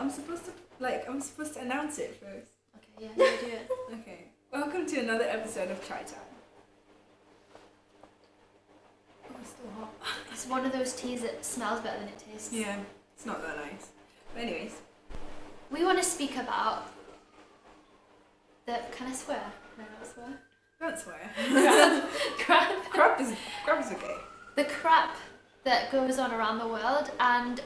I'm supposed to announce it first. Okay, yeah, you do it. Okay. Welcome to another episode of Chai Time. Oh, it's still hot. It's one of those teas that smells better than it tastes. Yeah, it's not that nice. But anyways. We want to speak about can I swear? Can I not swear? Don't swear. Crap. Crap is okay. The crap that goes on around the world, and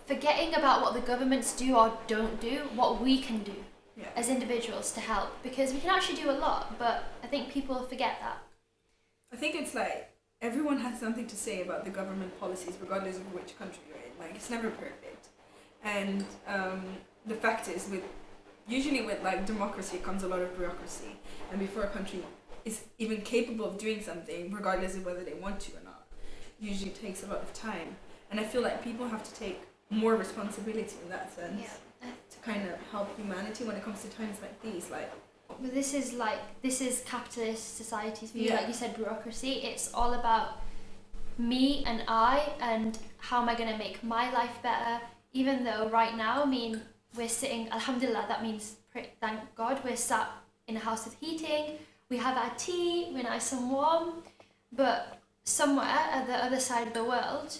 forgetting about what the governments do or don't do, what we can do as individuals to help, because we can actually do a lot, but I think people forget that. I think it's like everyone has something to say about the government policies regardless of which country you're in. Like, it's never perfect. And the fact is, usually with like democracy comes a lot of bureaucracy, and before a country is even capable of doing something, regardless of whether they want to or not, usually takes a lot of time. And I feel like people have to take more responsibility in that sense to kind of help humanity when it comes to times like these. Like, but this is capitalist society's view, like you said, bureaucracy. It's all about me and I, and how am I going to make my life better, even though right now, I mean, we're sitting, alhamdulillah, that means thank God, we're sat in a house with heating, we have our tea, we're nice and warm, but somewhere at the other side of the world,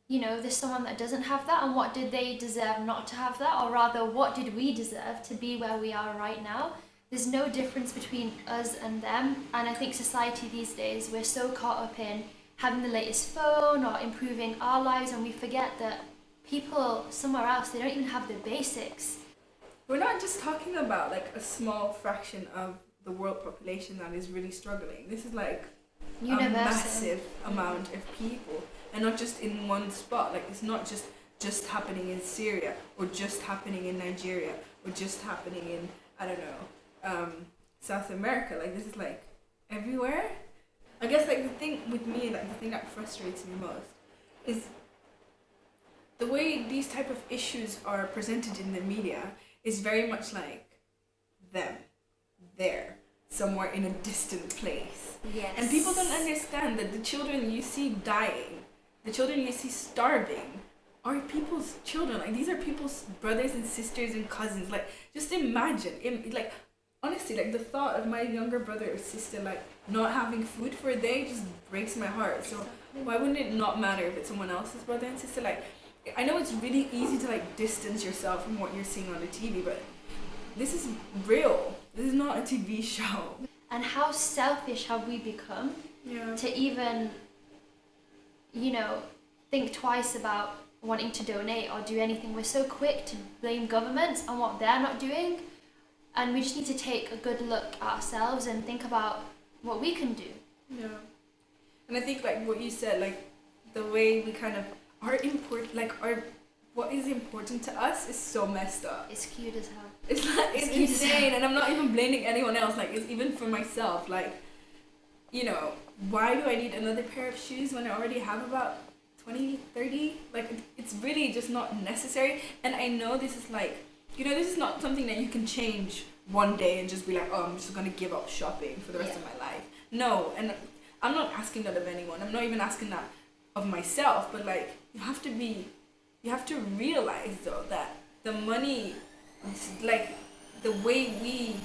you know, there's someone that doesn't have that, and what did they deserve not to have that, or rather, what did we deserve to be where we are right now? There's no difference between us and them, and I think society these days, we're so caught up in having the latest phone or improving our lives, and we forget that people somewhere else, they don't even have the basics. We're not just talking about like a small fraction of the world population that is really struggling. This is like universal. A massive amount of people, and not just in one spot. Like, it's not just happening in Syria, or just happening in Nigeria, or just happening in, I don't know, South America. Like, this is like everywhere. I guess like the thing with me, like the thing that frustrates me most is the way these type of issues are presented in the media is very much like them, there, somewhere in a distant place. Yes. And people don't understand that the children you see dying, the children you see starving, are people's children. Like, these are people's brothers and sisters and cousins. Like, just imagine, like, honestly, like, the thought of my younger brother or sister, like, not having food for a day just breaks my heart. So why wouldn't it not matter if it's someone else's brother and sister? Like, I know it's really easy to like distance yourself from what you're seeing on the TV, but this is real. This is not a TV show. And how selfish have we become to even, you know, think twice about wanting to donate or do anything. We're so quick to blame governments on what they're not doing, and we just need to take a good look at ourselves and think about what we can do. Yeah. And I think like what you said, like the way we kind of what is important to us is so messed up. It's cute as hell. It's like, it's insane, and I'm not even blaming anyone else. Like, it's even for myself. Like, you know, why do I need another pair of shoes when I already have about 20, 30? Like, it's really just not necessary. And I know this is like, you know, this is not something that you can change one day and just be like, oh, I'm just gonna give up shopping for the rest of my life. No, and I'm not asking that of anyone. I'm not even asking that of myself, but like, you have to realize though that the money, like the way we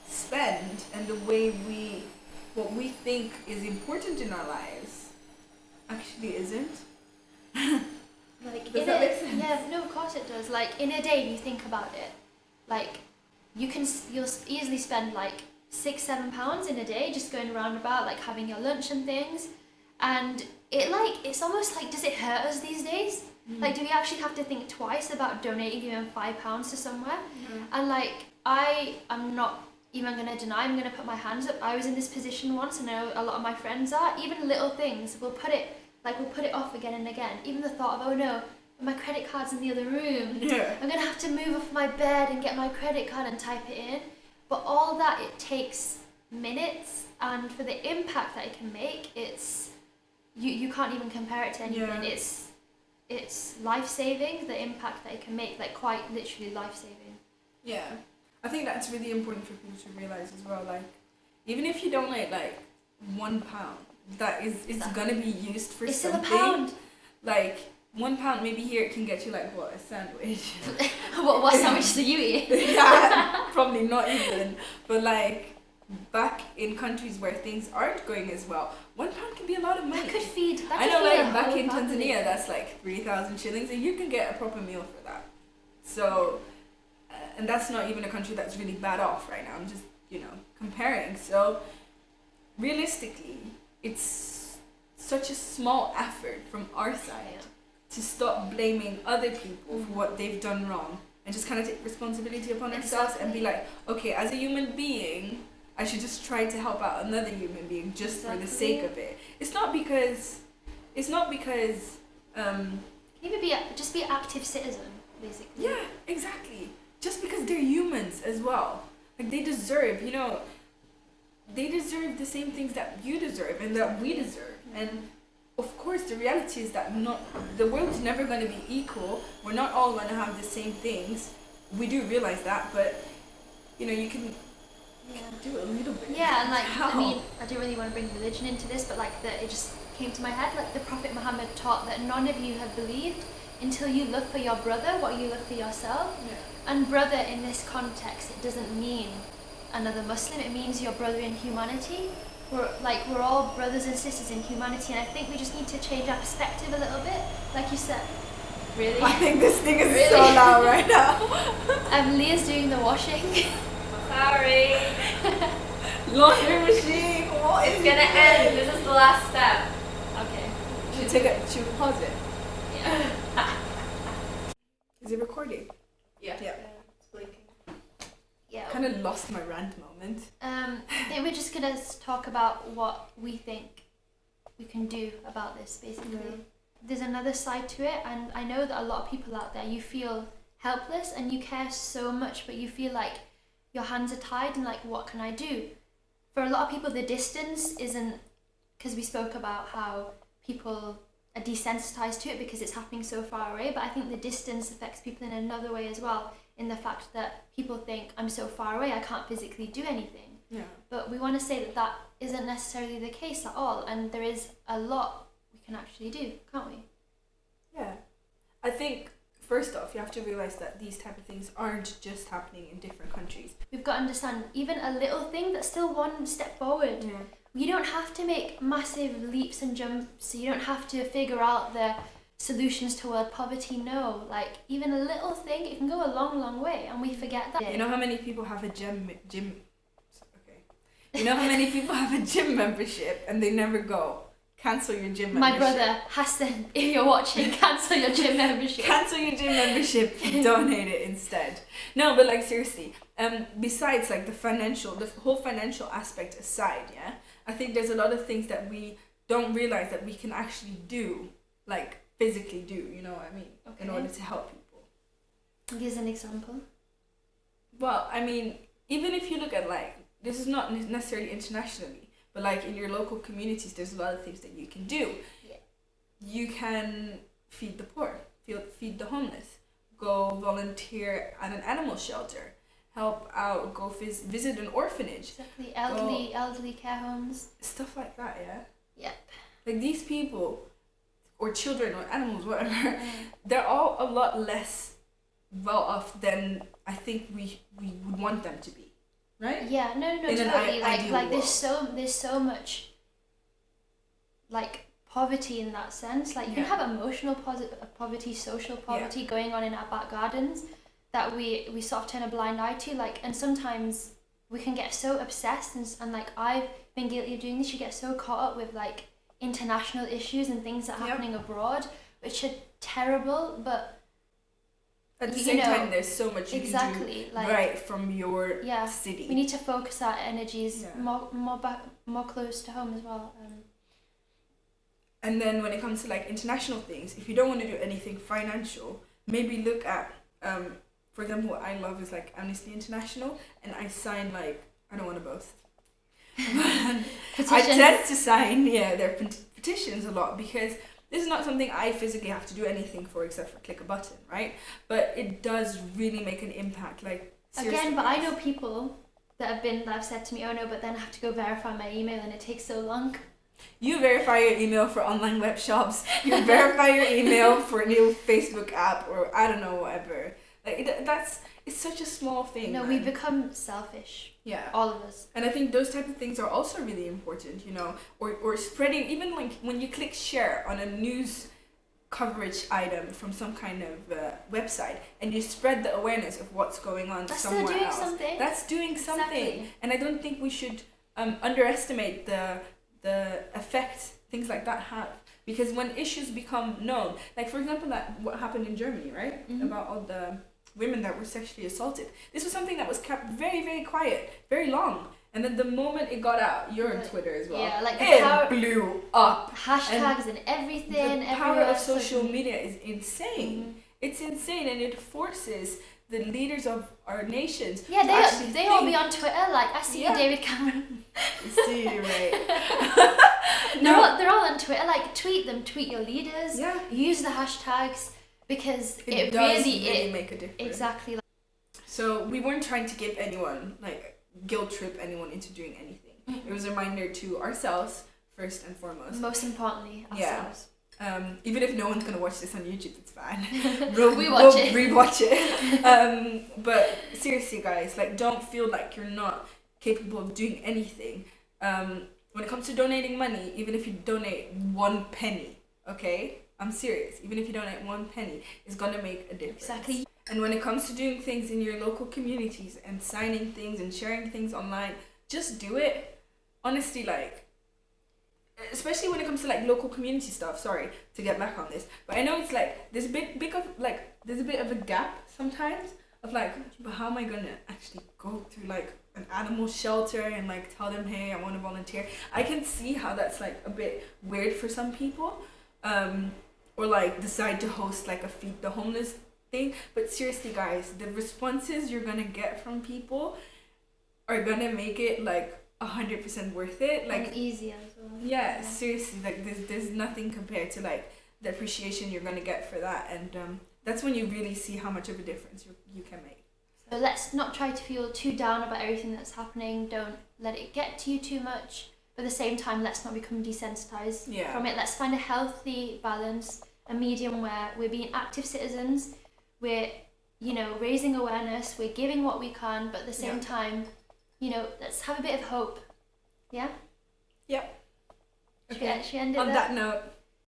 spend and the way what we think is important in our lives actually isn't. Like, does that make sense? Yeah, no, of course it does. Like, in a day, you think about it, like, you'll easily spend like £6-7 in a day just going around about, like, having your lunch and things, and it's almost like, does it hurt us these days? Like, do we actually have to think twice about donating even £5 to somewhere? And like, I'm not even going to deny, I'm going to put my hands up. I was in this position once, and I know a lot of my friends are. Even little things, we'll put it off again and again. Even the thought of, oh no, my credit card's in the other room. Yeah. I'm going to have to move off my bed and get my credit card and type it in. But all that, it takes minutes, and for the impact that it can make, it's you can't even compare it to anything. Yeah. It's life-saving, the impact that it can make, like quite literally life-saving. Yeah, I think that's really important for people to realize as well. Like, even if you donate like £1, that is it's gonna be used for it's something. Still a pound. Like, £1 maybe here it can get you like what, a sandwich. What sandwich do you eat? Yeah, probably not even. But like back in countries where things aren't going as well, £1 can be a lot of money. That could feed. I know, feed like back in family. Tanzania, that's like 3,000 shillings, and you can get a proper meal for that. So, and that's not even a country that's really bad off right now. I'm just, comparing. So, realistically, it's such a small effort from our side to stop blaming other people for what they've done wrong and just kind of take responsibility upon ourselves and be like, okay, as a human being, I should just try to help out another human being just for the sake of it. It's not because maybe just be an active citizen, basically. Yeah, exactly. Just because they're humans as well. Like they deserve, they deserve the same things that you deserve and that we deserve. And of course, the reality is that the world's never going to be equal. We're not all going to have the same things. We do realize that, but you can do a little bit. Yeah, and like I don't really want to bring religion into this, but like it just came to my head. Like the Prophet Muhammad taught that none of you have believed until you love for your brother what you love for yourself. Yeah. And brother in this context, it doesn't mean another Muslim. It means your brother in humanity. We're all brothers and sisters in humanity, and I think we just need to change our perspective a little bit, like you said. Really? I think this thing is so loud right now. Leah's doing the washing. Sorry. Laundry machine. What is It's gonna end. This is the last step. Okay. Should we pause it? Yeah. Is it recording? Yeah. It's blinking. Yeah. Kind of lost my rant moment. I think we're just gonna talk about what we think we can do about this, basically. Yeah. There's another side to it, and I know that a lot of people out there, you feel helpless and you care so much, but you feel like your hands are tied and like, what can I do? For a lot of people, the distance isn't, because we spoke about how people are desensitized to it because it's happening so far away, but I think the distance affects people in another way as well, in the fact that people think, I'm so far away, I can't physically do anything. Yeah. But we want to say that that isn't necessarily the case at all, and there is a lot we can actually do, can't we? Yeah. I think, first off, you have to realise that these type of things aren't just happening in different countries. We've got to understand, even a little thing, that's still one step forward. Yeah. You don't have to make massive leaps and jumps. You don't have to figure out the solutions to world poverty. No, like even a little thing, it can go a long, long way, and we forget that. You know how many people have a gym? Okay. You know how many people have a gym membership and they never go? Cancel your gym membership. My brother, Hassan, if you're watching, cancel your gym membership. Cancel your gym membership. Donate it instead. No, but like seriously. Besides like the whole financial aspect aside, yeah, I think there's a lot of things that we don't realize that we can actually do, like physically do. You know what I mean? Okay. In order to help people. Give us an example. Well, I mean, even if you look at like, this is not necessarily internationally, but like in your local communities, there's a lot of things that you can do. Yeah. You can feed the poor, feed the homeless, go volunteer at an animal shelter, help out, go visit an orphanage. Exactly, elderly care homes. Stuff like that, yeah? Yep. Like these people, or children, or animals, whatever, they're all a lot less well off than I think we would want them to be. Right? Yeah, no, In an totally. Like world. there's so much like poverty in that sense. Like you can Yeah. have emotional poverty, social poverty going on in our back gardens that we sort of turn a blind eye to. Like, and sometimes we can get so obsessed and like I've been guilty of doing this. You get so caught up with like international issues and things that are happening abroad, which are terrible, but at the same time, there's so much you can do like, right from your city. We need to focus our energies more close to home as well. And then when it comes to like international things, if you don't want to do anything financial, maybe look at, for example, what I love is like Amnesty International, and I sign like, I don't want to boast. I tend to sign their petitions a lot because this is not something I physically have to do anything for except for click a button, right? But it does really make an impact. Like again, but I know people that have said to me, oh no, but then I have to go verify my email and it takes so long. You verify your email for online web shops. You verify your email for a new Facebook app, or I don't know, whatever. Like it's such a small thing. No, we become selfish. Yeah. All of us. And I think those type of things are also really important, or spreading, even like when you click share on a news coverage item from some kind of website, and you spread the awareness of what's going on That's somewhere still doing else. something. That's doing something. Exactly. And I don't think we should underestimate the effect things like that have, because when issues become known, like for example what happened in Germany, right? Mm-hmm. About all the women that were sexually assaulted. This was something that was kept very, very quiet, very long. And then the moment it got out, you're on Twitter as well. Yeah, like it blew up. Hashtags and everything. The power everywhere, of social media is insane. Mm-hmm. It's insane, and it forces the leaders of our nations. Yeah, to they all be on Twitter. Like I see you, David Cameron. See, right? They're all on Twitter. Like tweet them, tweet your leaders. Yeah. Use the hashtags because it does really make a difference. Exactly. So we weren't trying to give anyone, like, guilt trip anyone into doing anything. Mm-hmm. It was a reminder to ourselves first and foremost. Most importantly, ourselves. Even if no one's gonna watch this on YouTube, it's fine. We'll rewatch it. But seriously, guys, like, don't feel like you're not capable of doing anything. When it comes to donating money, even if you donate 1 penny, okay? I'm serious. Even if you donate 1 penny, it's gonna make a difference. Exactly. And when it comes to doing things in your local communities and signing things and sharing things online, just do it. Honestly, like, especially when it comes to like local community stuff. Sorry to get back on this, but I know it's like there's a bit of a gap sometimes of like, but how am I gonna actually go to like an animal shelter and like tell them, hey, I want to volunteer? I can see how that's like a bit weird for some people, or like decide to host like a feed the homeless thing. But seriously, guys, the responses you're gonna get from people are gonna make it like 100% worth it. Like, and easy as well. Yeah, seriously, like there's nothing compared to like the appreciation you're gonna get for that, and that's when you really see how much of a difference you can make. So let's not try to feel too down about everything that's happening. Don't let it get to you too much. But at the same time, let's not become desensitized from it. Let's find a healthy balance, a medium where we're being active citizens, we're, raising awareness, we're giving what we can, but at the same time, let's have a bit of hope. Yeah? Yep. Should we end it on there? that note,